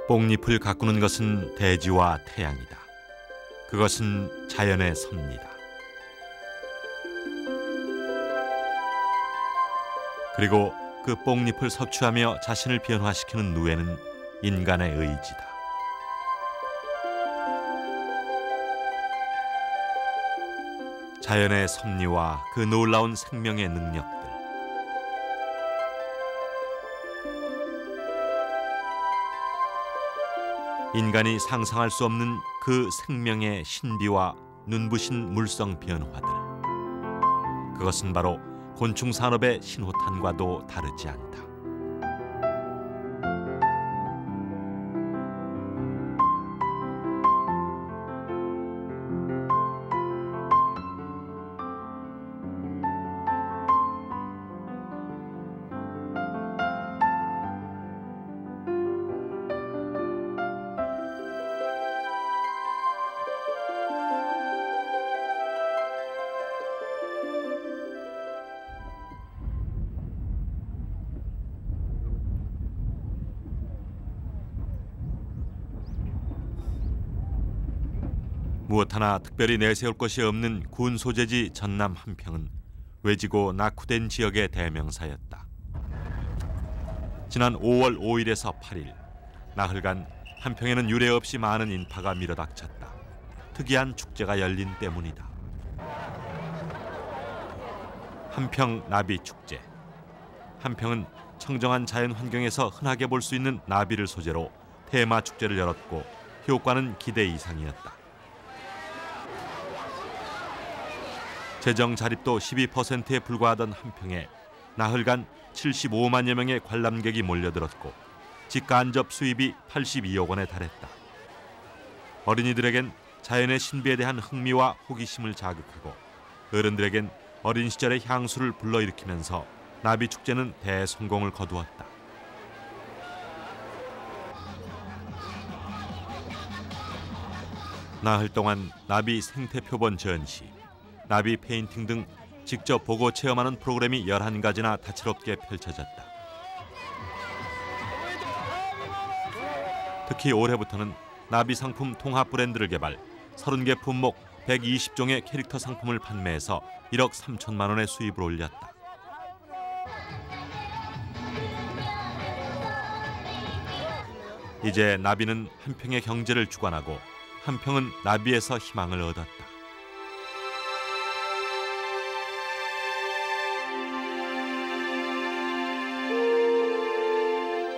뽕잎을 가꾸는 것은 대지와 태양이다. 그것은 자연의 섭니다. 그리고 그 뽕잎을 섭취하며 자신을 변화시키는 누에는 인간의 의지다. 자연의 섭리와 그 놀라운 생명의 능력들. 인간이 상상할 수 없는 그 생명의 신비와 눈부신 물성 변화들. 그것은 바로 곤충 산업의 신호탄과도 다르지 않다. 무엇 하나 특별히 내세울 것이 없는 군 소재지 전남 한평은 외지고 낙후된 지역의 대명사였다. 지난 5월 5일에서 8일, 나흘간 한평에는 유례 없이 많은 인파가 밀어닥쳤다. 특이한 축제가 열린 때문이다. 한평 나비축제. 한평은 청정한 자연 환경에서 흔하게 볼 수 있는 나비를 소재로 테마 축제를 열었고 효과는 기대 이상이었다. 재정 자립도 12%에 불과하던 한평에 나흘간 75만여 명의 관람객이 몰려들었고 직간접 수입이 82억 원에 달했다. 어린이들에겐 자연의 신비에 대한 흥미와 호기심을 자극하고 어른들에겐 어린 시절의 향수를 불러일으키면서 나비축제는 대성공을 거두었다. 나흘 동안 나비 생태표본 전시, 나비 페인팅 등 직접 보고 체험하는 프로그램이 11가지나 다채롭게 펼쳐졌다. 특히 올해부터는 나비 상품 통합 브랜드를 개발, 30개 품목 120종의 캐릭터 상품을 판매해서 1억 3천만 원의 수입을 올렸다. 이제 나비는 한평의 경제를 주관하고 한평은 나비에서 희망을 얻었다.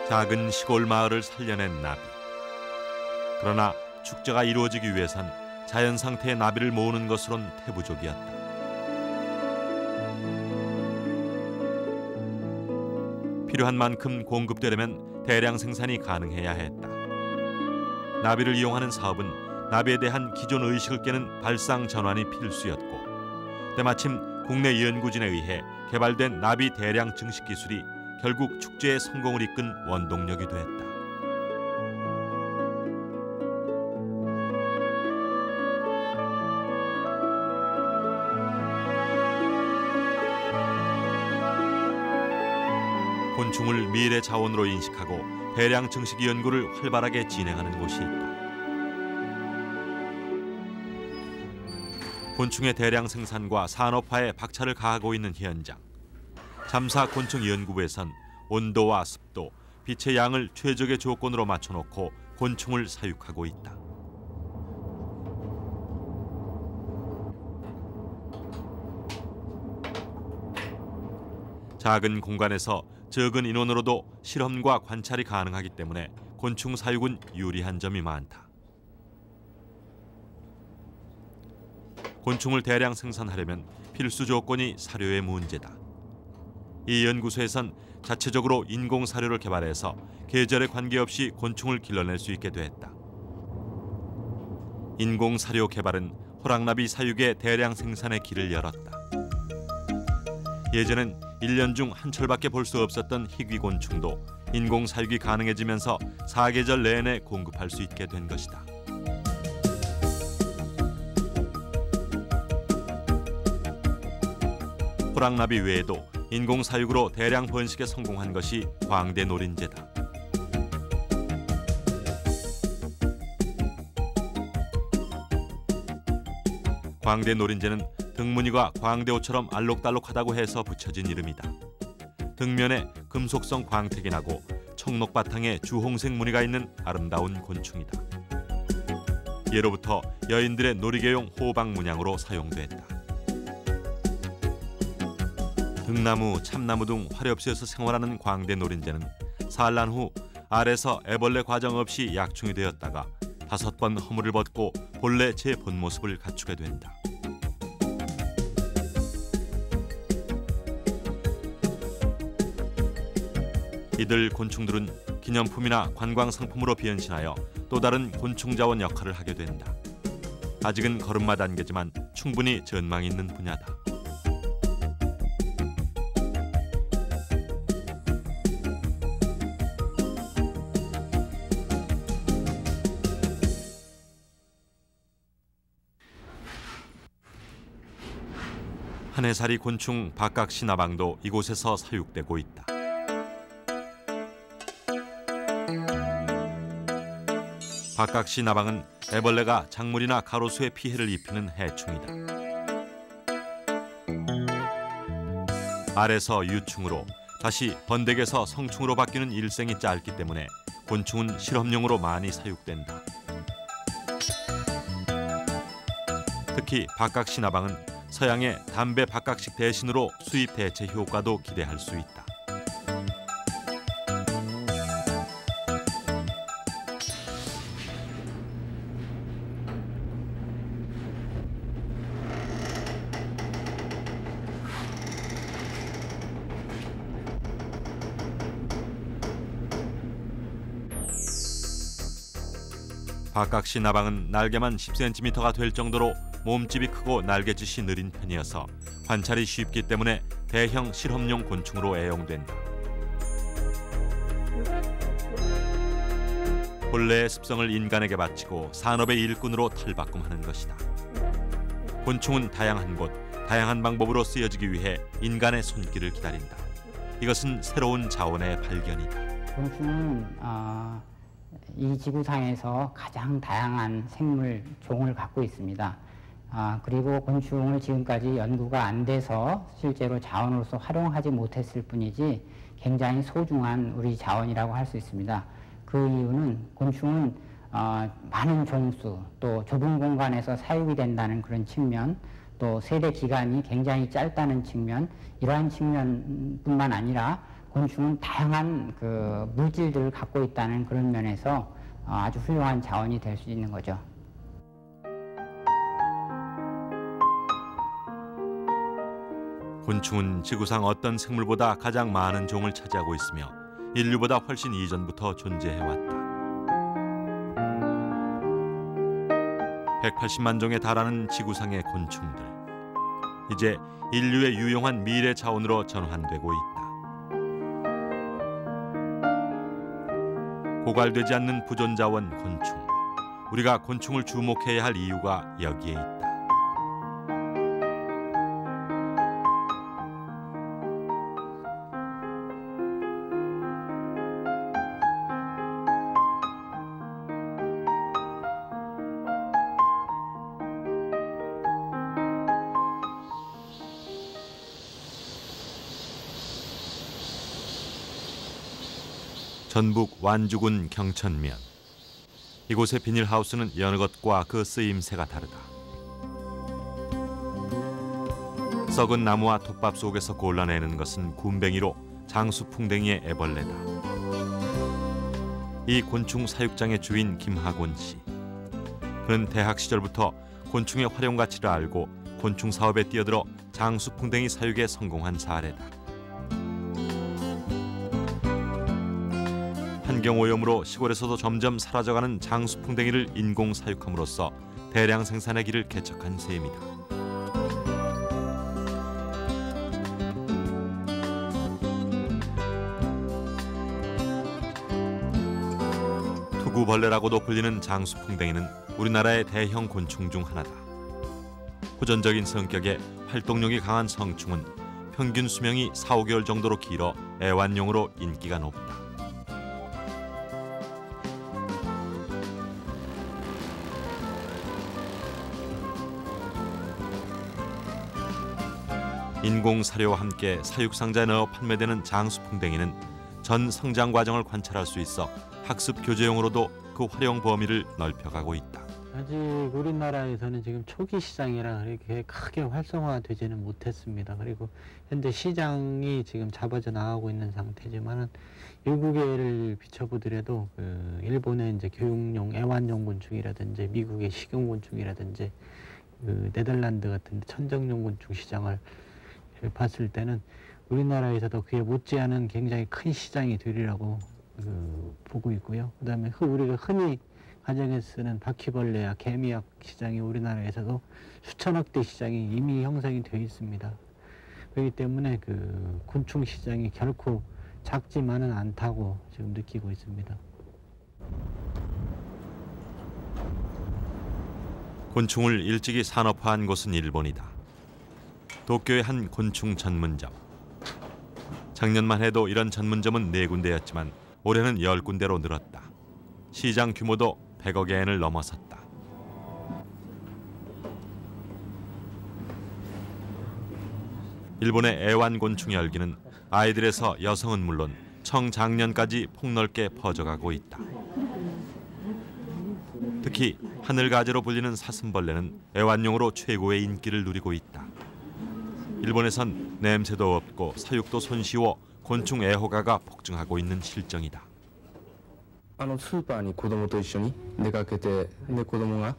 작은 시골 마을을 살려낸 나비. 그러나 축제가 이루어지기 위해선 자연 상태의 나비를 모으는 것으론 태부족이었다. 필요한 만큼 공급되려면 대량 생산이 가능해야 했다. 나비를 이용하는 사업은 나비에 대한 기존 의식을 깨는 발상 전환이 필수였고, 때마침 국내 연구진에 의해 개발된 나비 대량 증식 기술이 결국 축제의 성공을 이끈 원동력이 됐다. 곤충을 미래 자원으로 인식하고 대량 증식 연구를 활발하게 진행하는 곳이 있다. 곤충의 대량 생산과 산업화에 박차를 가하고 있는 현장. 잠사곤충연구부에선 온도와 습도, 빛의 양을 최적의 조건으로 맞춰놓고 곤충을 사육하고 있다. 작은 공간에서 적은 인원으로도 실험과 관찰이 가능하기 때문에 곤충 사육은 유리한 점이 많다. 곤충을 대량 생산하려면 필수 조건이 사료의 문제다. 이 연구소에선 자체적으로 인공 사료를 개발해서 계절에 관계없이 곤충을 길러낼 수 있게 됐다. 인공 사료 개발은 호랑나비 사육의 대량 생산의 길을 열었다. 예전엔 1년 중 한철밖에 볼 수 없었던 희귀곤충도 인공 사육이 가능해지면서 사계절 내내 공급할 수 있게 된 것이다. 호랑나비 외에도 인공 사육으로 대량 번식에 성공한 것이 광대 노린재다. 광대 노린재는 등무늬가 광대호처럼 알록달록하다고 해서 붙여진 이름이다. 등면에 금속성 광택이 나고 청록 바탕에 주홍색 무늬가 있는 아름다운 곤충이다. 예로부터 여인들의 놀이개용 호박 문양으로 사용됐다. 등나무, 참나무 등 화렵시에서 생활하는 광대 노린재는 산란 후 알에서 애벌레 과정 없이 약충이 되었다가 5번 허물을 벗고 본래 제 본 모습을 갖추게 된다. 이들 곤충들은 기념품이나 관광상품으로 변신하여 또 다른 곤충자원 역할을 하게 된다. 아직은 걸음마 단계지만 충분히 전망이 있는 분야다. 한 해살이 곤충 박각시나방도 이곳에서 사육되고 있다. 박각시나방은 애벌레가 작물이나 가로수에 피해를 입히는 해충이다. 알에서 유충으로 다시 번데기에서 성충으로 바뀌는 일생이 짧기 때문에 곤충은 실험용으로 많이 사육된다. 특히 박각시나방은 서양의 담배 박각식 대신으로 수입 대체 효과도 기대할 수 있다. 박각시 나방은 날개만 10cm가 될 정도로 몸집이 크고 날개짓이 느린 편이어서 관찰이 쉽기 때문에 대형 실험용 곤충으로 애용된다. 본래의 습성을 인간에게 바치고 산업의 일꾼으로 탈바꿈하는 것이다. 곤충은 다양한 곳, 다양한 방법으로 쓰여지기 위해 인간의 손길을 기다린다. 이것은 새로운 자원의 발견이다. 곤충은 이 지구상에서 가장 다양한 생물 종을 갖고 있습니다. 그리고 곤충을 지금까지 연구가 안 돼서 실제로 자원으로서 활용하지 못했을 뿐이지 굉장히 소중한 우리 자원이라고 할 수 있습니다. 그 이유는 곤충은 많은 종수, 또 좁은 공간에서 사육이 된다는 그런 측면, 또 세대 기간이 굉장히 짧다는 측면, 이러한 측면뿐만 아니라 곤충은 다양한 그 물질들을 갖고 있다는 그런 면에서 아주 훌륭한 자원이 될 수 있는 거죠. 곤충은 지구상 어떤 생물보다 가장 많은 종을 차지하고 있으며 인류보다 훨씬 이전부터 존재해왔다. 180만 종에 달하는 지구상의 곤충들. 이제 인류의 유용한 미래 자원으로 전환되고 있다. 고갈되지 않는 부존자원 곤충. 우리가 곤충을 주목해야 할 이유가 여기에 있다. 전북 완주군 경천면. 이곳의 비닐하우스는 여느 것과 그 쓰임새가 다르다. 썩은 나무와 톱밥 속에서 골라내는 것은 굼벵이로 장수풍뎅이의 애벌레다. 이 곤충 사육장의 주인 김하곤 씨. 그는 대학 시절부터 곤충의 활용 가치를 알고 곤충 사업에 뛰어들어 장수풍뎅이 사육에 성공한 사례다. 환경오염으로 시골에서도 점점 사라져가는 장수풍뎅이를 인공 사육함으로써 대량 생산의 길을 개척한 셈이다. 투구벌레라고도 불리는 장수풍뎅이는 우리나라의 대형 곤충 중 하나다. 호전적인 성격에 활동력이 강한 성충은 평균 수명이 4~5개월 정도로 길어 애완용으로 인기가 높다. 인공 사료와 함께 사육상자에 넣어 판매되는 장수풍뎅이는 전 성장 과정을 관찰할 수 있어 학습 교재용으로도 그 활용 범위를 넓혀가고 있다. 아직 우리나라에서는 지금 초기 시장이라 그렇게 크게 활성화되지는 못했습니다. 그리고 현재 시장이 지금 잡아져 나가고 있는 상태지만은 일국에를 비춰보더라도 일본의 이제 교육용 애완용 곤충이라든지 미국의 식용 곤충이라든지 네덜란드 같은 천적용 곤충 시장을 봤을 때는 우리나라에서도 그에 못지않은 굉장히 큰 시장이 되리라고 보고 있고요. 그다음에 우리가 흔히 가정에 쓰는 바퀴벌레야 개미약 시장이 우리나라에서도 수천억 대 시장이 이미 형성이 되어 있습니다. 그렇기 때문에 곤충 시장이 결코 작지만은 않다고 지금 느끼고 있습니다. 곤충을 일찍이 산업화한 곳은 일본이다. 도쿄의 한 곤충 전문점. 작년만 해도 이런 전문점은 4군데였지만 올해는 10군데로 늘었다. 시장 규모도 100억 엔을 넘어섰다. 일본의 애완곤충 열기는 아이들에서 여성은 물론 청장년까지 폭넓게 퍼져가고 있다. 특히 하늘가재로 불리는 사슴벌레는 애완용으로 최고의 인기를 누리고 있다. 일본에선 냄새도 없고 사육도 손쉬워 곤충 애호가가 폭증하고 있는 실정이다. スーパーに子供と一緒に出かけて、で子供が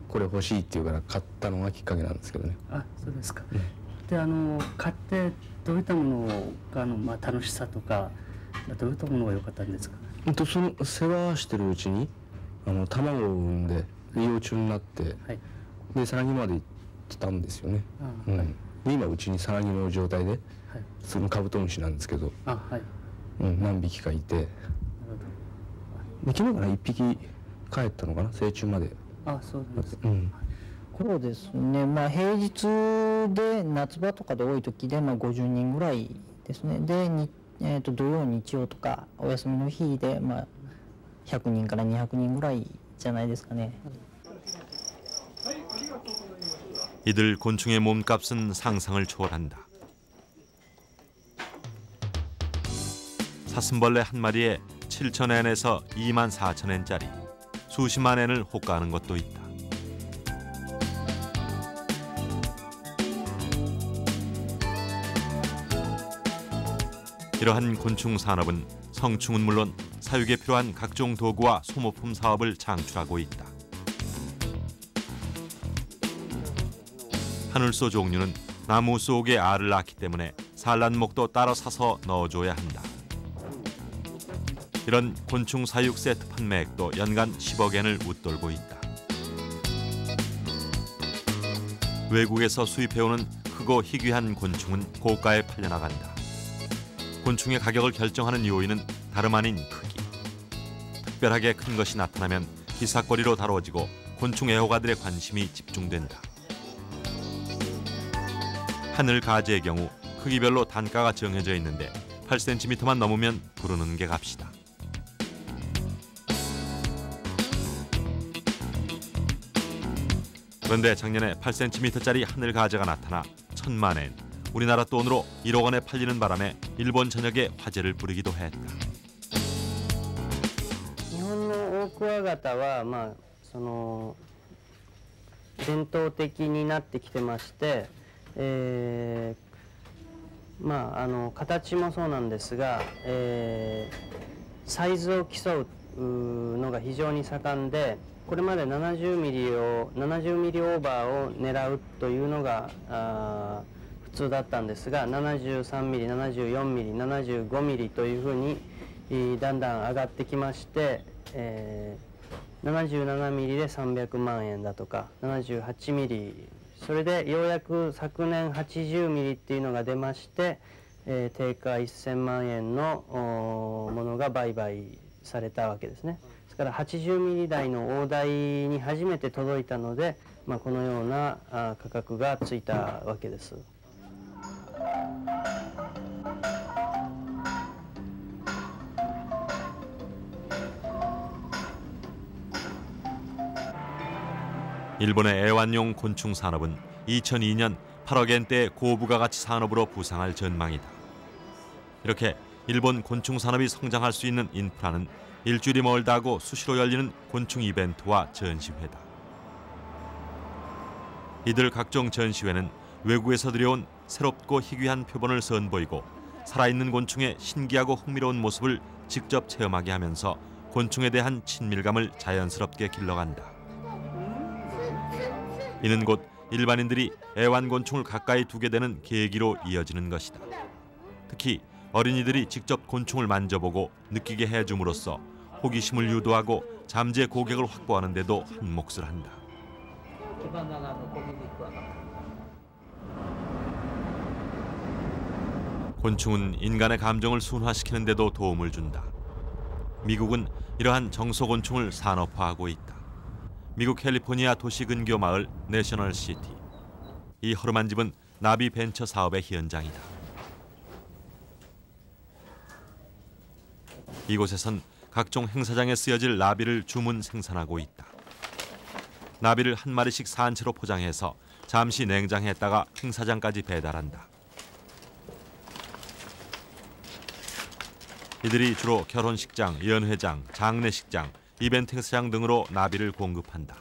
これ欲しいって言うから買ったのがきっかけなんですけどね。あ、そうですか。で、買ってどういったものが楽しさとかどういったものが良かったんですか。その世話してるうちに卵を産んで幼虫になって、でさなぎまで行ったんですよね。で今うちにさなぎの状態で、そのカブトムシなんですけど、何匹かいて。昨日から1匹帰ったのかな、成虫まで。あ、そうです。そうですね。平日で夏場とかで多い時で50人ぐらいですね。で、土曜日曜とかお休みの日で100人から200人ぐらいじゃないですかね。 이들 곤충의 몸값은 상상을 초월한다. 사슴벌레 한 마리에 7,000엔에서 24,000엔짜리 수십만 엔을 호가하는 것도 있다. 이러한 곤충 산업은 성충은 물론 사육에 필요한 각종 도구와 소모품 사업을 창출하고 있다. 하늘소 종류는 나무 속에 알을 낳기 때문에 산란목도 따로 사서 넣어줘야 한다. 이런 곤충 사육 세트 판매액도 연간 10억 엔을 웃돌고 있다. 외국에서 수입해오는 크고 희귀한 곤충은 고가에 팔려나간다. 곤충의 가격을 결정하는 요인은 다름 아닌 크기. 특별하게 큰 것이 나타나면 기사거리로 다뤄지고 곤충 애호가들의 관심이 집중된다. 하늘 가재의 경우 크기별로 단가가 정해져 있는데 8cm만 넘으면 부르는 게 값이다. 그런데 작년에 8cm짜리 하늘 가재가 나타나 1,000만 엔, 우리나라 돈으로 1억 원에 팔리는 바람에 일본 전역에 화제를 부리기도 했다. 日本のオオクワガタは伝統的になってきてまして、形もそうなんですが、サイズを競うのが非常に盛んで、これまで70ミリオーバーを狙うというのが普通だったんですが、73ミリ、74ミリ、75ミリというふうにだんだん上がってきまして、77ミリで300万円だとか、78ミリ、それでようやく昨年80ミリっていうのが出まして、定価1000万円のものが売買されたわけですね。ですから80ミリ台の大台に初めて届いたので、このような価格がついたわけです。 일본의 애완용 곤충 산업은 2002년 8억엔대의 고부가가치 산업으로 부상할 전망이다. 이렇게 일본 곤충 산업이 성장할 수 있는 인프라는 일주일이 멀다 하고 수시로 열리는 곤충 이벤트와 전시회다. 이들 각종 전시회는 외국에서 들여온 새롭고 희귀한 표본을 선보이고 살아있는 곤충의 신기하고 흥미로운 모습을 직접 체험하게 하면서 곤충에 대한 친밀감을 자연스럽게 길러간다. 이는 곧 일반인들이 애완곤충을 가까이 두게 되는 계기로 이어지는 것이다. 특히 어린이들이 직접 곤충을 만져보고 느끼게 해줌으로써 호기심을 유도하고 잠재 고객을 확보하는 데도 한 몫을 한다. 곤충은 인간의 감정을 순화시키는 데도 도움을 준다. 미국은 이러한 정서곤충을 산업화하고 있다. 미국 캘리포니아 도시 근교 마을 내셔널시티. 이 허름한 집은 나비 벤처 사업의 현장이다. 이곳에선 각종 행사장에 쓰여질 나비를 주문 생산하고 있다. 나비를 한 마리씩 산채로 포장해서 잠시 냉장했다가 행사장까지 배달한다. 이들이 주로 결혼식장, 연회장, 장례식장, 이벤트 행사장 등으로 나비를 공급한다.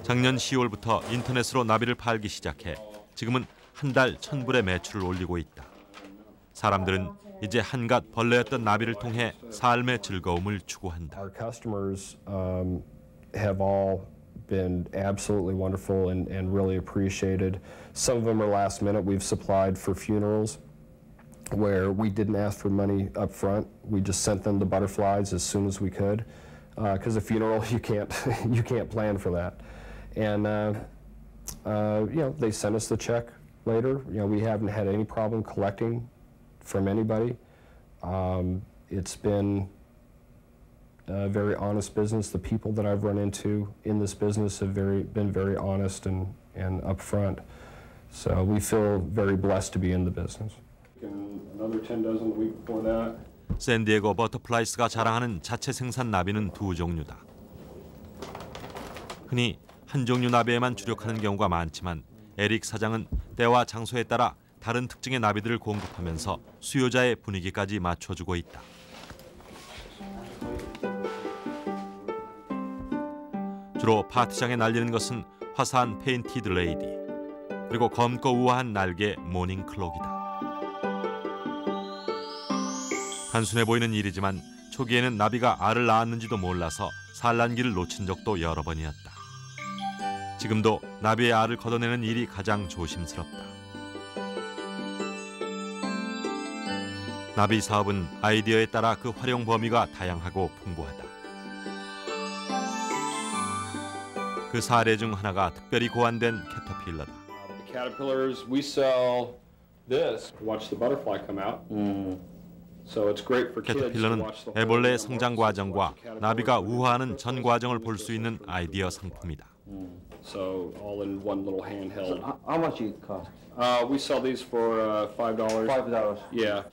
작년 10월부터 인터넷으로 나비를 팔기 시작해 지금은 한 달 1,000불의 매출을 올리고 있다. 사람들은 이제 한갓 벌레였던 나비를 통해 삶의 즐거움을 추구한다. Our customers have all been absolutely wonderful and really appreciated. Some of them are last minute. We've supplied for funerals where we didn't ask for money up front. We just sent them the butterflies as soon as we could, because a funeral you can't plan for that. And you know, they sent us the check later. You know, we haven't had any problem collecting from anybody. It's been a very honest business. The people that I've run into in this business have been very honest and upfront. So we feel very blessed to be in the business. Another 10 dozen the week before that. 샌디에고 버터플라이스가 자랑하는 자체 생산 나비는 두 종류다. 흔히 한 종류 나비에만 주력하는 경우가 많지만 에릭 사장은 때와 장소에 따라 다른 특징의 나비들을 공급하면서 수요자의 분위기까지 맞춰주고 있다. 주로 파티장에 날리는 것은 화사한 페인티드 레이디, 그리고 검고 우아한 날개 모닝클록이다. 단순해 보이는 일이지만 초기에는 나비가 알을 낳았는지도 몰라서 산란기를 놓친 적도 여러 번이었다. 지금도 나비의 알을 걷어내는 일이 가장 조심스럽다. 나비 사업은 아이디어에 따라 그 활용 범위가 다양하고 풍부하다. 그 사례 중 하나가 특별히 고안된 캐터필러다. The caterpillars, we sell this. Watch the butterfly come out. So it's great for kids to 캐터필러는 watch the 애벌레의 성장 과정과 나비가 우화하는 전 과정을 볼 수 있는 아이디어 상품이다. So all in one little handheld. So how much it cost? We sell these for $5. $5. Yeah.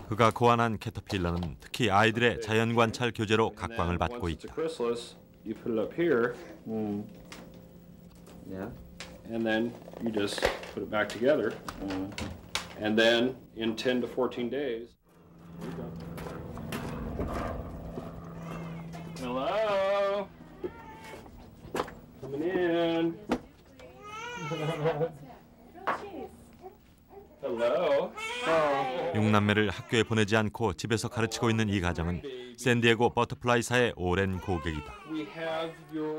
그가 고안한 캐터필러는 특히 아이들의 자연 관찰 교재로 각광을 받고 있다. You put it up here. Yeah. And then you just put it back together. And then in 10 to 14 days. Hello. Coming in. Hello. 6남매를 학교에 보내지 않고 집에서 가르치고 있는 이 가정은 샌디에고 버터플라이사의 오랜 고객이다.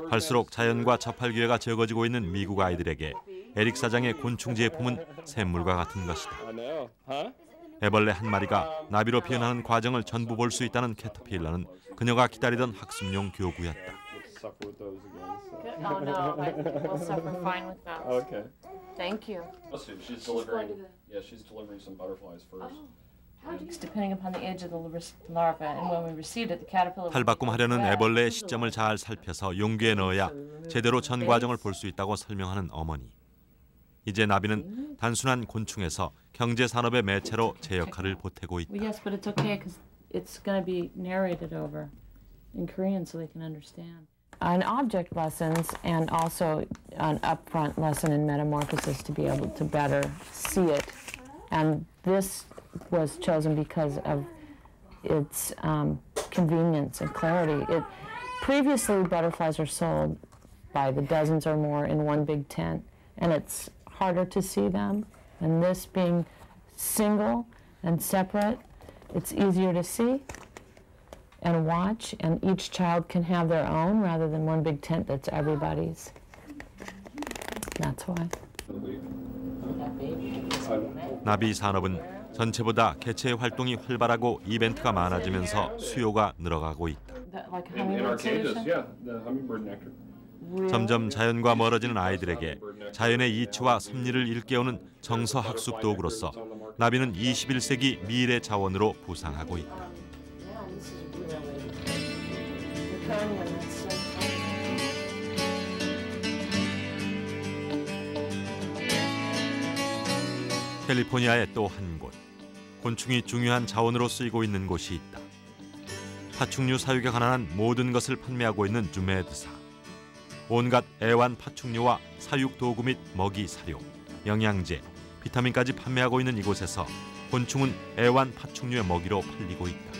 갈수록 자연과 접할 기회가 적어지고 있는 미국 아이들에게 에릭 사장의 곤충 제품은 샘물과 같은 것이다. 애벌레 한 마리가 나비로 변하는 과정을 전부 볼 수 있다는 캐터필러는 그녀가 기다리던 학습용 교구였다. Oh no, we'll suffer fine with that. Okay. Thank you. She's delivering. Yeah, she's delivering some butterflies first. Depending upon the age of the larva, and when we received it, the caterpillar. 탈바꿈하려는 애벌레의 시점을 잘 살펴서 용기에 넣어야 제대로 전 과정을 볼 수 있다고 설명하는 어머니. 이제 나비는 단순한 곤충에서 경제 산업의 매체로 제 역할을 보태고 있다. Yes, but it's okay because it's going to be narrated over in Korean so they can understand. On object lessons and also an upfront lesson in metamorphosis to be able to better see it. And this was chosen because of its convenience and clarity. Previously, butterflies are sold by the dozens or more in one big tent, and it's harder to see them. And this being single and separate, it's easier to see and watch, and each child can have their own rather than one big tent that's everybody's. That's why. 나비 산업은 전체보다 개체 활동이 활발하고 이벤트가 많아지면서 수요가 늘어가고 있다. Like a hummingbird solution? the hummingbird nectar. 점점 자연과 멀어지는 아이들에게 자연의 이치와 섭리를 일깨우는 정서 학습 도구로서 나비는 21세기 미래 자원으로 부상하고 있다. 캘리포니아의 또 한 곳, 곤충이 중요한 자원으로 쓰이고 있는 곳이 있다. 파충류 사육에 관한 모든 것을 판매하고 있는 주메드사. 온갖 애완 파충류와 사육 도구 및 먹이 사료, 영양제, 비타민까지 판매하고 있는 이곳에서 곤충은 애완 파충류의 먹이로 팔리고 있다.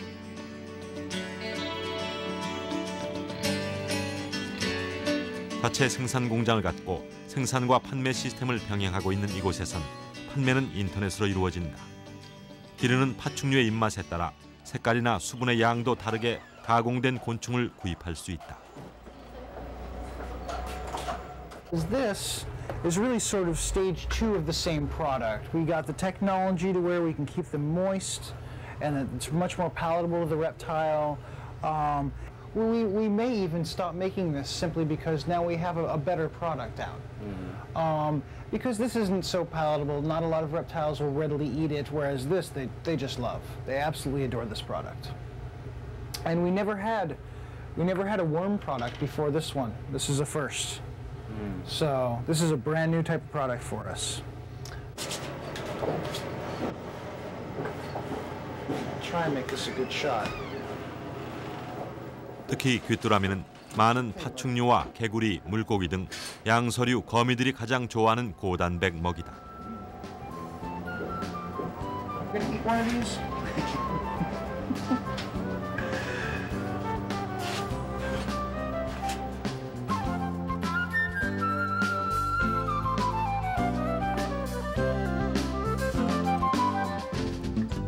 자체 생산 공장을 갖고 생산과 판매 시스템을 병행하고 있는 이곳에선 판매는 인터넷으로 이루어진다. 기르는 파충류의 입맛에 따라 색깔이나 수분의 양도 다르게 가공된 곤충을 구입할 수 있다. This is really sort of stage 2 of the same product. We got the technology to where we can keep them moist and it's much more palatable to the reptile. We may even stop making this simply because now we have a better product out. Because this isn't so palatable, not a lot of reptiles will readily eat it, whereas this they just love. They absolutely adore this product. And we never had a worm product before this one. This is a first. So this is a brand new type of product for us. Try and make this a good shot. 특히 귀뚜라미는 많은 파충류와 개구리, 물고기 등 양서류, 거미들이 가장 좋아하는 고단백 먹이다.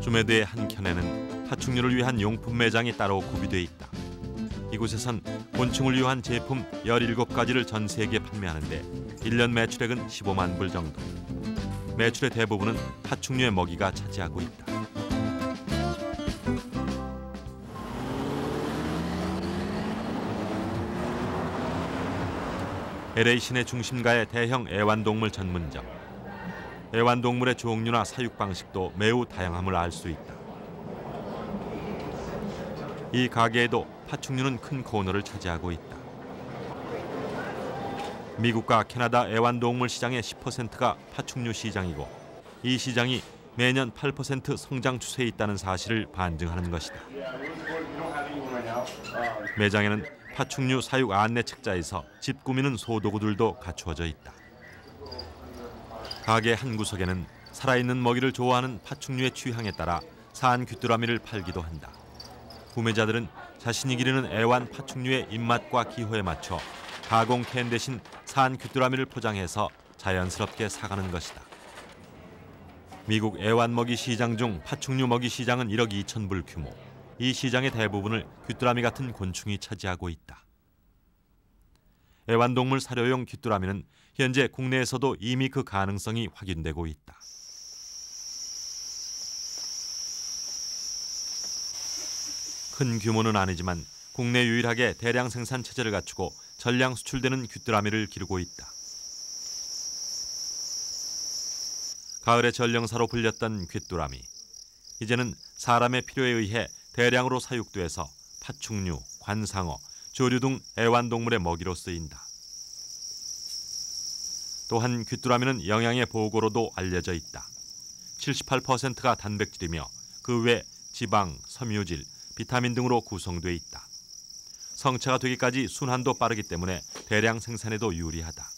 주메드의 한 켠에는 파충류를 위한 용품 매장이 따로 구비돼 있다. 이곳에선 곤충을 위한 제품 17가지를 전 세계에 판매하는데 1년 매출액은 15만 불 정도. 매출의 대부분은 파충류의 먹이가 차지하고 있다. LA 시내 중심가의 대형 애완동물 전문점. 애완동물의 종류나 사육 방식도 매우 다양함을 알 수 있다. 이 가게에도 파충류는 큰 코너를 차지하고 있다. 미국과 캐나다 애완동물 시장의 10%가 파충류 시장이고 이 시장이 매년 8% 성장 추세에 있다는 사실을 반증하는 것이다. 매장에는 파충류 사육 안내 책자에서 집 꾸미는 소도구들도 갖추어져 있다. 가게 한 구석에는 살아있는 먹이를 좋아하는 파충류의 취향에 따라 산 귀뚜라미를 팔기도 한다. 구매자들은 자신이 기르는 애완 파충류의 입맛과 기호에 맞춰 가공 캔 대신 산 귀뚜라미를 포장해서 자연스럽게 사가는 것이다. 미국 애완 먹이 시장 중 파충류 먹이 시장은 1억 2천 불 규모. 이 시장의 대부분을 귀뚜라미 같은 곤충이 차지하고 있다. 애완동물 사료용 귀뚜라미는 현재 국내에서도 이미 그 가능성이 확인되고 있다. 큰 규모는 아니지만 국내 유일하게 대량 생산 체제를 갖추고 전량 수출되는 귀뚜라미를 기르고 있다. 가을의 전령사로 불렸던 귀뚜라미. 이제는 사람의 필요에 의해 대량으로 사육돼서 파충류, 관상어, 조류 등 애완동물의 먹이로 쓰인다. 또한 귀뚜라미는 영양의 보고로도 알려져 있다. 78%가 단백질이며 그 외 지방, 섬유질, 비타민 등으로 구성돼 있다. 성체가 되기까지 순환도 빠르기 때문에 대량 생산에도 유리하다.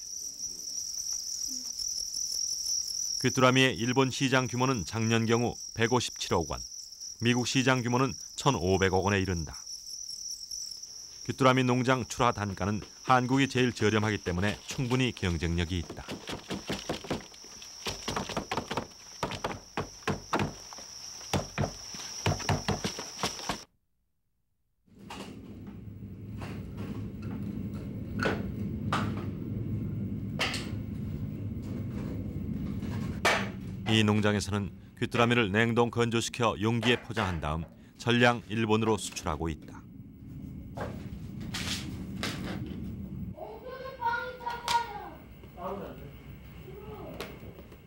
귀뚜라미의 일본 시장 규모는 작년 경우 157억 원, 미국 시장 규모는 1,500억 원에 이른다. 귀뚜라미 농장 출하 단가는 한국이 제일 저렴하기 때문에 충분히 경쟁력이 있다. 이 농장에서는 귀뚜라미를 냉동 건조시켜 용기에 포장한 다음 전량 일본으로 수출하고 있다.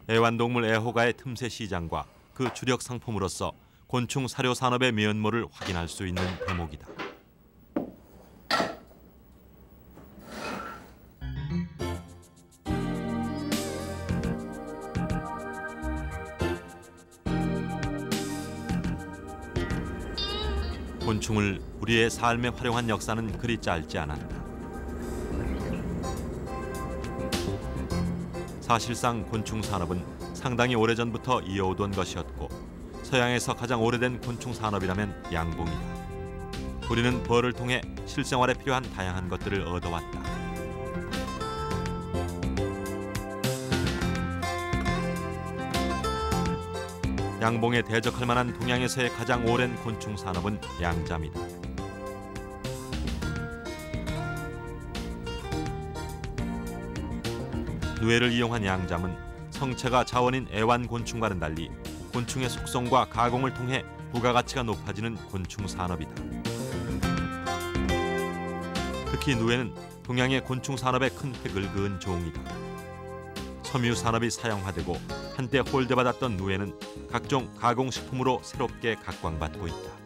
애완동물 애호가의 틈새 시장과 그 주력 상품으로서 곤충 사료 산업의 면모를 확인할 수 있는 대목이다. 곤충을 우리의 삶에 활용한 역사는 그리 짧지 않았다. 사실상 곤충 산업은 상당히 오래전부터 이어오던 것이었고 서양에서 가장 오래된 곤충 산업이라면 양봉이다. 우리는 벌을 통해 실생활에 필요한 다양한 것들을 얻어왔다. 양봉에 대적할 만한 동양에서의 가장 오랜 곤충 산업은 양잠이다. 누에를 이용한 양잠은 성체가 자원인 애완곤충과는 달리 곤충의 속성과 가공을 통해 부가가치가 높아지는 곤충 산업이다. 특히 누에는 동양의 곤충 산업에 큰 획을 그은 종이다. 섬유 산업이 사양화되고 한때 홀대받았던 누에는 각종 가공식품으로 새롭게 각광받고 있다.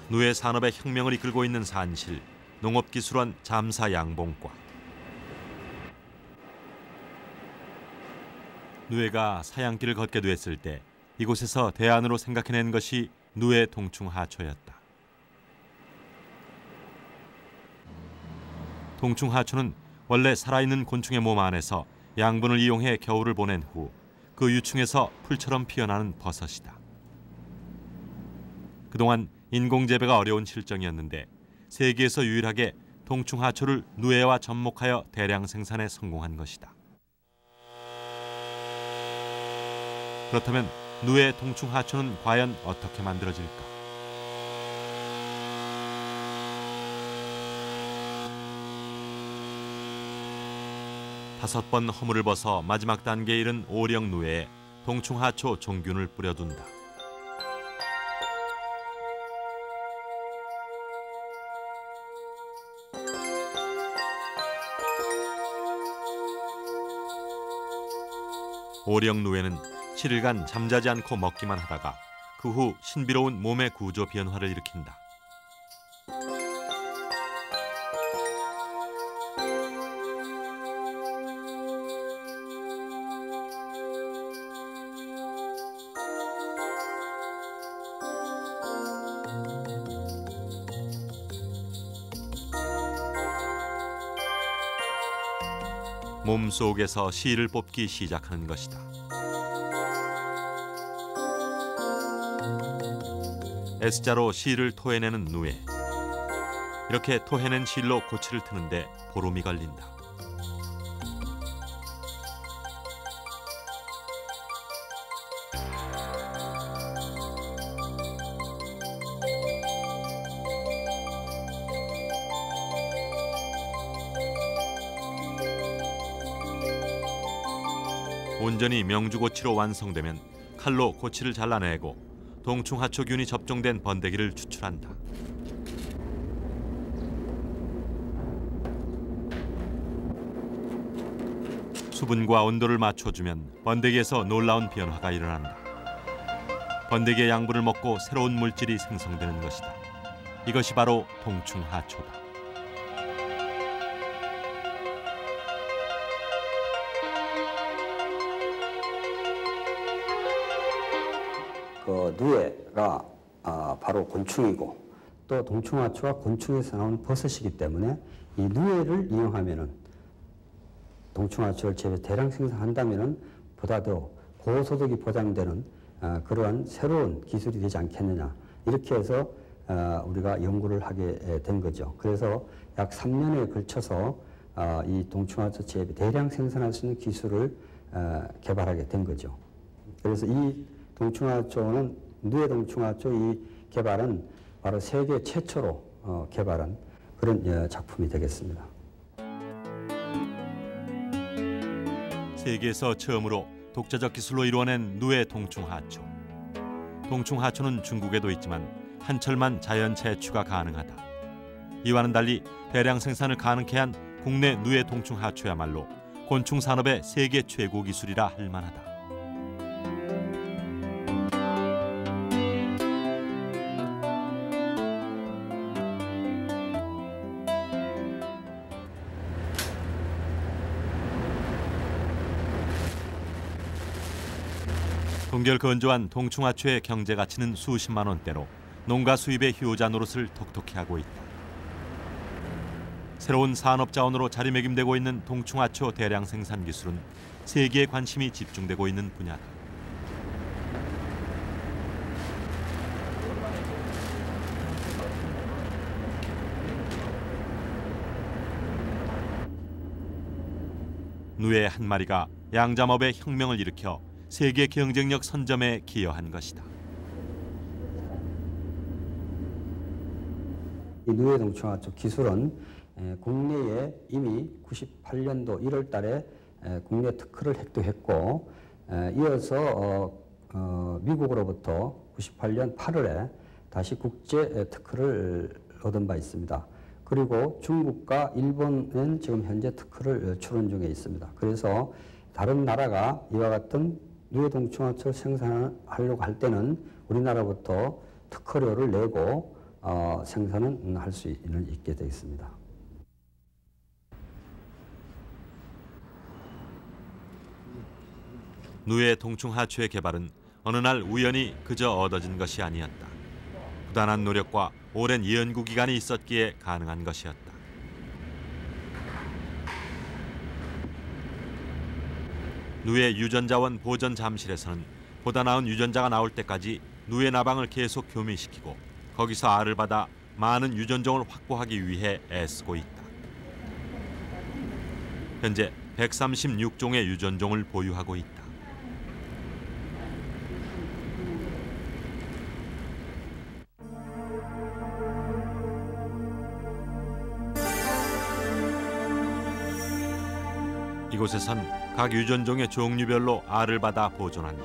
누에 산업의 혁명을 이끌고 있는 산실, 농업기술원 잠사양봉과. 누에가 사양길을 걷게 됐을 때 이곳에서 대안으로 생각해낸 것이 누에 동충하초였다. 동충하초는 원래 살아있는 곤충의 몸 안에서 양분을 이용해 겨울을 보낸 후 그 유충에서 풀처럼 피어나는 버섯이다. 그동안 인공재배가 어려운 실정이었는데 세계에서 유일하게 동충하초를 누에와 접목하여 대량 생산에 성공한 것이다. 그렇다면 누에 동충하초는 과연 어떻게 만들어질까? 다섯 번 허물을 벗어 마지막 단계에 이른 오령 누에에 동충하초 종균을 뿌려둔다. 오령 누에는 7일간 잠자지 않고 먹기만 하다가 그 후 신비로운 몸의 구조 변화를 일으킨다. 몸속에서 씨를 뽑기 시작하는 것이다. S자로 씨를 토해내는 누에. 이렇게 토해낸 실로 고치를 트는데 보름이 걸린다. 온전히 명주고치로 완성되면 칼로 고치를 잘라내고 동충하초균이 접종된 번데기를 추출한다. 수분과 온도를 맞춰주면 번데기에서 놀라운 변화가 일어난다. 번데기의 양분을 먹고 새로운 물질이 생성되는 것이다. 이것이 바로 동충하초다. 그 누에가 바로 곤충이고 또 동충하초가 곤충에서 나오는 버섯이기 때문에 이 누에를 이용하면은 동충하초를 재배 대량 생산한다면은 보다 더 고소득이 보장되는 그러한 새로운 기술이 되지 않겠느냐 이렇게 해서 우리가 연구를 하게 된 거죠. 그래서 약 3년에 걸쳐서 이 동충하초 재배 대량 생산할 수 있는 기술을 개발하게 된 거죠. 그래서 이 동충하초는 누에 동충하초 이 개발은 바로 세계 최초로 개발한 그런 작품이 되겠습니다. 세계에서 처음으로 독자적 기술로 이루어낸 누에 동충하초. 동충하초는 중국에도 있지만 한철만 자연 채취가 가능하다. 이와는 달리 대량 생산을 가능케 한 국내 누에 동충하초야말로 곤충 산업의 세계 최고 기술이라 할 만하다. 동결 건조한 동충하초의 경제 가치는 수십만 원대로 농가 수입의 효자 노릇을 톡톡히 하고 있다. 새로운 산업 자원으로 자리매김되고 있는 동충하초 대량 생산 기술은 세계의 관심이 집중되고 있는 분야다. 누에 한 마리가 양잠업의 혁명을 일으켜 세계 경쟁력 선점에 기여한 것이다. 이 누에 동충하초 기술은 국내에 이미 98년도 1월 달에 국내 특허를 획득했고 이어서 미국으로부터 98년 8월에 다시 국제 특허를 얻은 바 있습니다. 그리고 중국과 일본은 지금 현재 특허를 출원 중에 있습니다. 그래서 다른 나라가 이와 같은 누에 동충하초를 생산하려고 할 때는 우리나라부터 특허료를 내고 생산은 할 수 있게 되어 있습니다. 누에 동충하초의 개발은 어느 날 우연히 그저 얻어진 것이 아니었다. 부단한 노력과 오랜 연구 기간이 있었기에 가능한 것이었다. 누에 유전자원 보전 잠실에서는 보다 나은 유전자가 나올 때까지 누에 나방을 계속 교미시키고 거기서 알을 받아 많은 유전종을 확보하기 위해 애쓰고 있다. 현재 136종의 유전종을 보유하고 있다. 이곳에선 각 유전종의 종류별로 알을 받아 보존한다.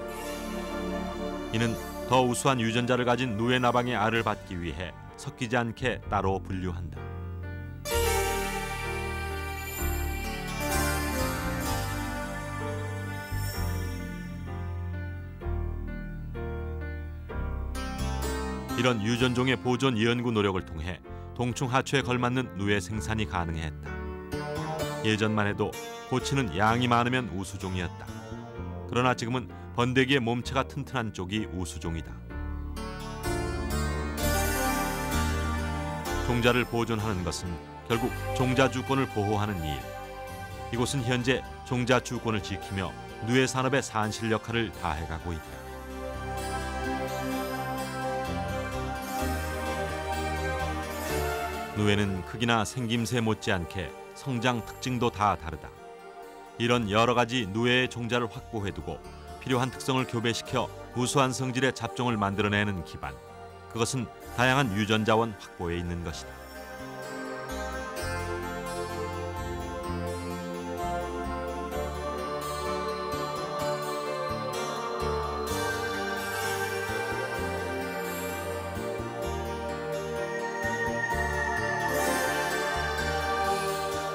이는 더 우수한 유전자를 가진 누에 나방의 알을 받기 위해 섞이지 않게 따로 분류한다. 이런 유전종의 보존 연구 노력을 통해 동충하초에 걸맞는 누에 생산이 가능했다. 예전만 해도 고치는 양이 많으면 우수종이었다. 그러나 지금은 번데기의 몸체가 튼튼한 쪽이 우수종이다. 종자를 보존하는 것은 결국 종자 주권을 보호하는 일. 이곳은 현재 종자 주권을 지키며 누에 산업의 산실 역할을 다해가고 있다. 누에는 크기나 생김새 못지않게 성장 특징도 다 다르다. 이런 여러 가지 누에의 종자를 확보해두고 필요한 특성을 교배시켜 우수한 성질의 잡종을 만들어내는 기반. 그것은 다양한 유전자원 확보에 있는 것이다.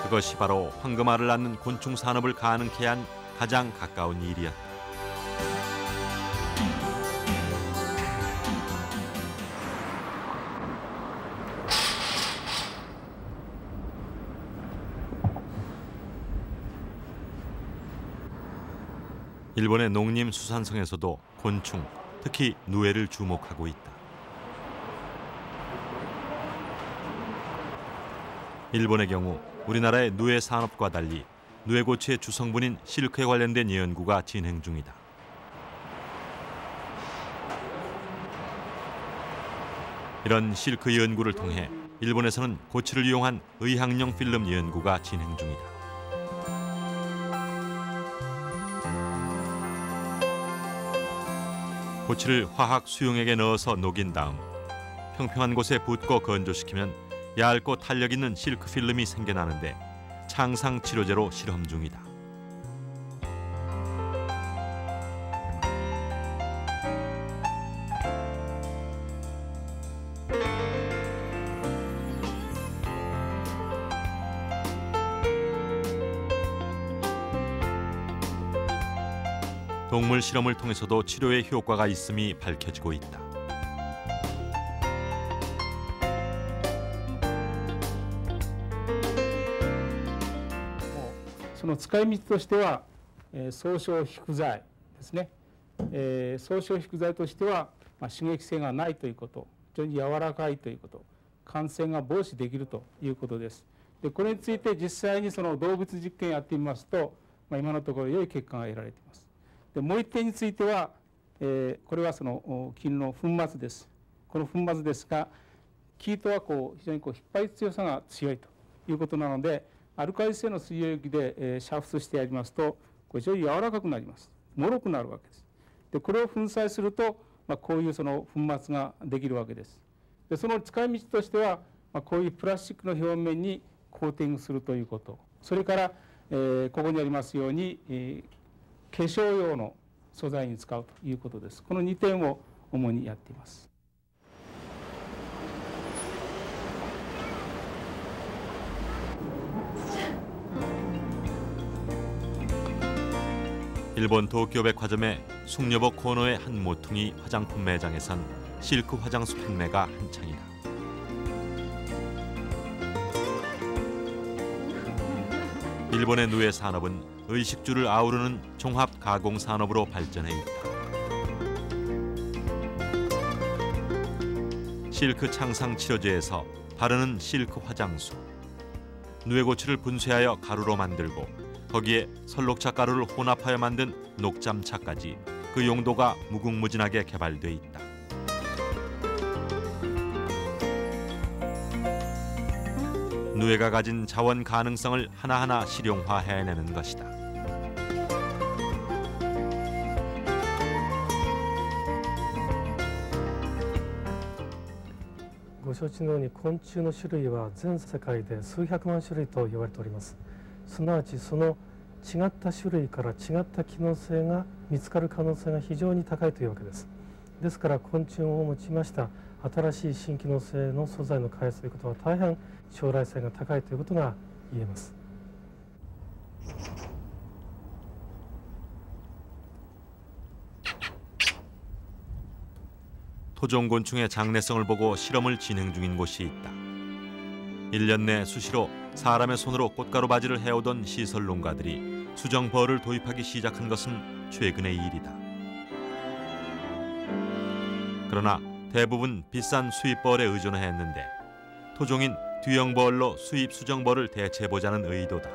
그것이 바로 황금알을 낳는 곤충 산업을 가능케 한 가장 가까운 일이었다. 일본의 농림수산성에서도 곤충, 특히 누에를 주목하고 있다. 일본의 경우 우리나라의 누에 산업과 달리 누에고치의 주성분인 실크에 관련된 연구가 진행 중이다. 이런 실크 연구를 통해 일본에서는 고치를 이용한 의학용 필름 연구가 진행 중이다. 고치를 화학 수용액에 넣어서 녹인 다음 평평한 곳에 붓고 건조시키면 얇고 탄력 있는 실크 필름이 생겨나는데 창상 치료제로 실험 중이다. 동물 실험을 통해서도 치료에 효과가 있음이 밝혀지고 있다. その使い道としては、総称皮膚剤ですね。総称皮膚剤としては、刺激性がないということ、非常に柔らかいということ、感染が防止できるということです。でこれについて実際にその動物実験やってみますと、今のところ良い結果が得られています。でもう一点については、これはその菌の粉末です。この粉末ですが、生糸は非常に引っ張り強さが強いということなので、アルカリ性の水溶液で、煮沸してやりますと、非常に柔らかくなります。脆くなるわけです。でこれを粉砕すると、こういうその粉末ができるわけです。でその使い道としては、こういうプラスチックの表面にコーティングするということ、それから、ここにありますように、化粧用の素材に使うということです。この2点を主にやっています。일본 도쿄 백화점의 숭녀복 코너의 한 모퉁이 화장품 매장에선 실크 화장수 판매가 한창이다. 일본의 누에 산업은 의식주를 아우르는 종합 가공 산업으로 발전해 있다. 실크 창상 치료제에서 바르는 실크 화장수, 누에고치를 분쇄하여 가루로 만들고 거기에 설록차 가루를 혼합하여 만든 녹잠차까지 그 용도가 무궁무진하게 개발돼 있다. 누에가 가진 자원 가능성을 하나하나 실용화해내는 것이다.ご承知のように昆虫の種類は全世界で数百万種類と言われております。すなわちその違った種類から違った機能性が見つかる可能性が非常に高いというわけです。ですから昆虫を用いました新しい新機能性の素材の開発ということは大変将来性が高いということが言えます。토종곤충의 장래성을 보고 실험을 진행 중인 곳이 있다. 1년 내 수시로 사람의 손으로 꽃가루 바지를 해오던 시설 농가들이 수정벌을 도입하기 시작한 것은 최근의 일이다. 그러나 대부분 비싼 수입벌에 의존했는데 토종인 뒤형벌로 수입 수정벌을 대체해보자는 의도다.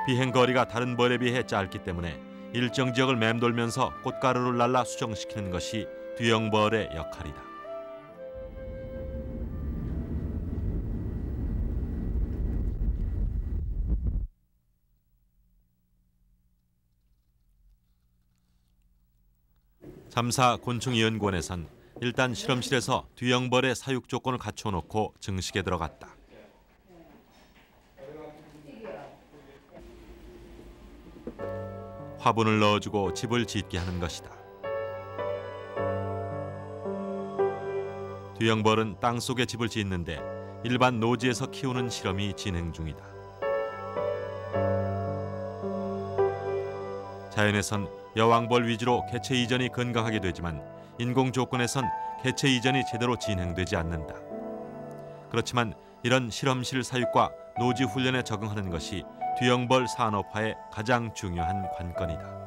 비행거리가 다른 벌에 비해 짧기 때문에 일정 지역을 맴돌면서 꽃가루를 날라 수정시키는 것이 뒤형벌의 역할이다. 잠사 곤충연구원에선 일단 실험실에서 뒤형벌의 사육 조건을 갖춰놓고 증식에 들어갔다. 화분을 넣어주고 집을 짓게 하는 것이다. 뒤형벌은 땅속에 집을 짓는데 일반 노지에서 키우는 실험이 진행 중이다. 자연에선 여왕벌 위주로 개체 이전이 건강하게 되지만 인공 조건에선 개체 이전이 제대로 진행되지 않는다. 그렇지만 이런 실험실 사육과 노지 훈련에 적응하는 것이 뒤형벌 산업화의 가장 중요한 관건이다.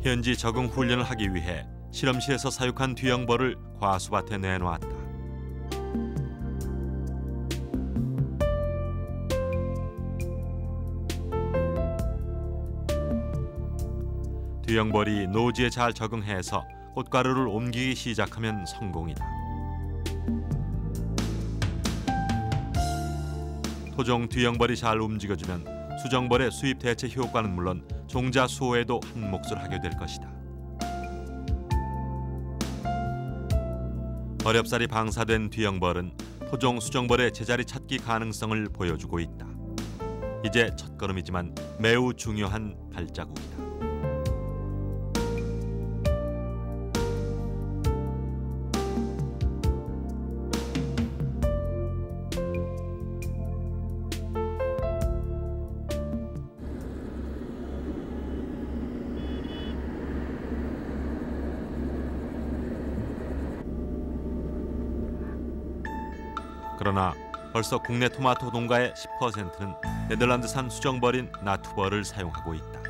현지 적응 훈련을 하기 위해 실험실에서 사육한 뒤형벌을 과수밭에 내놓았다. 뒤형벌이 노지에 잘 적응해서 꽃가루를 옮기기 시작하면 성공이다. 토종 뒤형벌이 잘 움직여주면 수정벌의 수입 대체 효과는 물론 종자 수호에도 한 몫을 하게 될 것이다. 어렵사리 방사된 뒤형벌은 토종 수정벌의 제자리 찾기 가능성을 보여주고 있다. 이제 첫걸음이지만 매우 중요한 발자국이다. 그러나 벌써 국내 토마토 농가의 10%는 네덜란드산 수정벌인 나투벌을 사용하고 있다.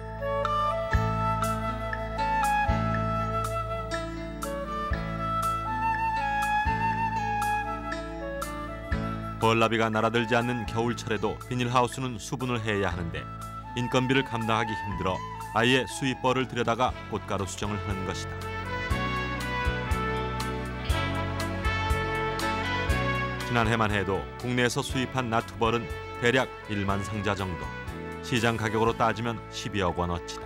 벌나비가 날아들지 않는 겨울철에도 비닐하우스는 수분을 해야 하는데 인건비를 감당하기 힘들어 아예 수입벌을 들여다가 꽃가루 수정을 하는 것이다. 지난해만 해도 국내에서 수입한 나투벌은 대략 1만 상자 정도, 시장 가격으로 따지면 12억 원어치다.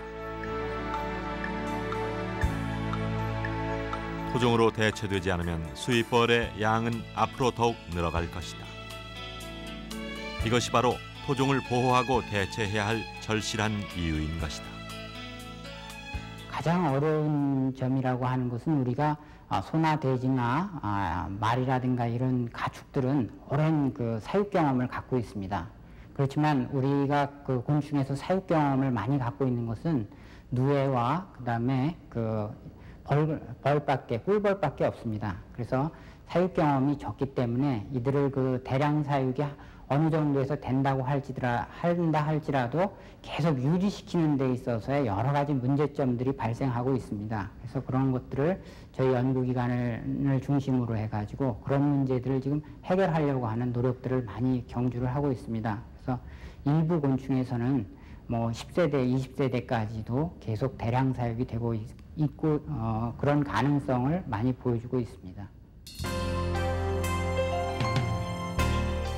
토종으로 대체되지 않으면 수입벌의 양은 앞으로 더욱 늘어갈 것이다. 이것이 바로 토종을 보호하고 대체해야 할 절실한 이유인 것이다. 가장 어려운 점이라고 하는 것은 우리가 소나 돼지나 말이라든가 이런 가축들은 오랜 그 사육 경험을 갖고 있습니다. 그렇지만 우리가 그 곤충에서 사육 경험을 많이 갖고 있는 것은 누에와 그다음에 그 꿀벌밖에 없습니다. 그래서 사육 경험이 적기 때문에 이들을 그 대량 사육이 어느 정도에서 된다고 한다 할지라도 계속 유지시키는 데 있어서의 여러 가지 문제점들이 발생하고 있습니다. 그래서 그런 것들을 저희 연구기관을 중심으로 해가지고 그런 문제들을 지금 해결하려고 하는 노력들을 많이 경주를 하고 있습니다. 그래서 일부 곤충에서는 뭐 10세대, 20세대까지도 계속 대량 사육이 되고 있고 그런 가능성을 많이 보여주고 있습니다.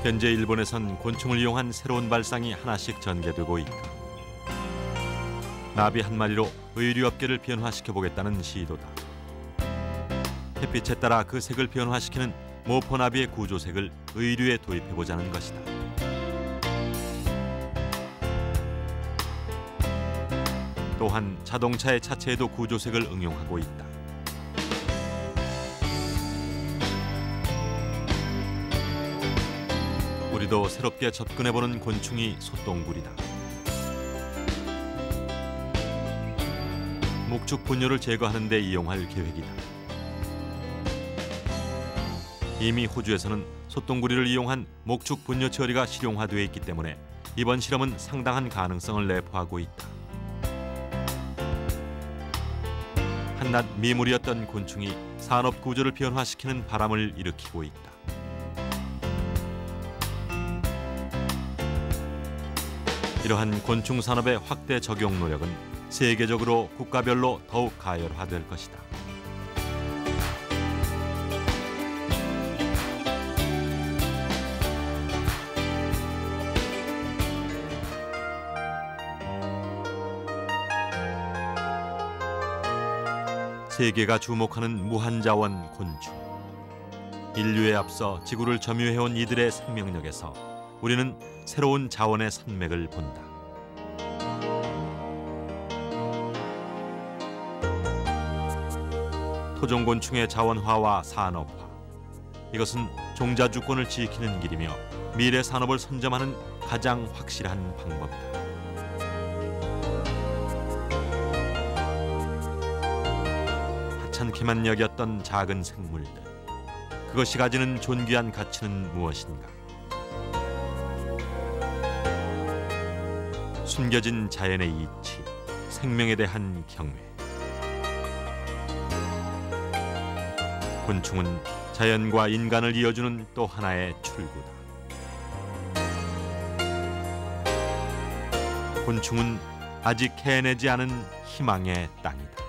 현재 일본에선 곤충을 이용한 새로운 발상이 하나씩 전개되고 있다. 나비 한 마리로 의류업계를 변화시켜보겠다는 시도다. 햇빛에 따라 그 색을 변화시키는 모포나비의 구조색을 의류에 도입해보자는 것이다. 또한 자동차의 차체에도 구조색을 응용하고 있다. 우리도 새롭게 접근해보는 곤충이 솥동굴이다. 목축 분뇨를 제거하는 데 이용할 계획이다. 이미 호주에서는 솥동구리를 이용한 목축 분뇨 처리가 실용화되어 있기 때문에 이번 실험은 상당한 가능성을 내포하고 있다. 한낱 미물이었던 곤충이 산업 구조를 변화시키는 바람을 일으키고 있다. 이러한 곤충 산업의 확대 적용 노력은 세계적으로 국가별로 더욱 가열화될 것이다. 세계가 주목하는 무한자원 곤충. 인류에 앞서 지구를 점유해온 이들의 생명력에서 우리는 새로운 자원의 산맥을 본다. 토종곤충의 자원화와 산업화. 이것은 종자 주권을 지키는 길이며 미래 산업을 선점하는 가장 확실한 방법이다. 하찮게만 여겼던 작은 생물들. 그것이 가지는 존귀한 가치는 무엇인가? 숨겨진 자연의 이치, 생명에 대한 경외. 곤충은 자연과 인간을 이어주는 또 하나의 출구다. 곤충은 아직 해내지 않은 희망의 땅이다.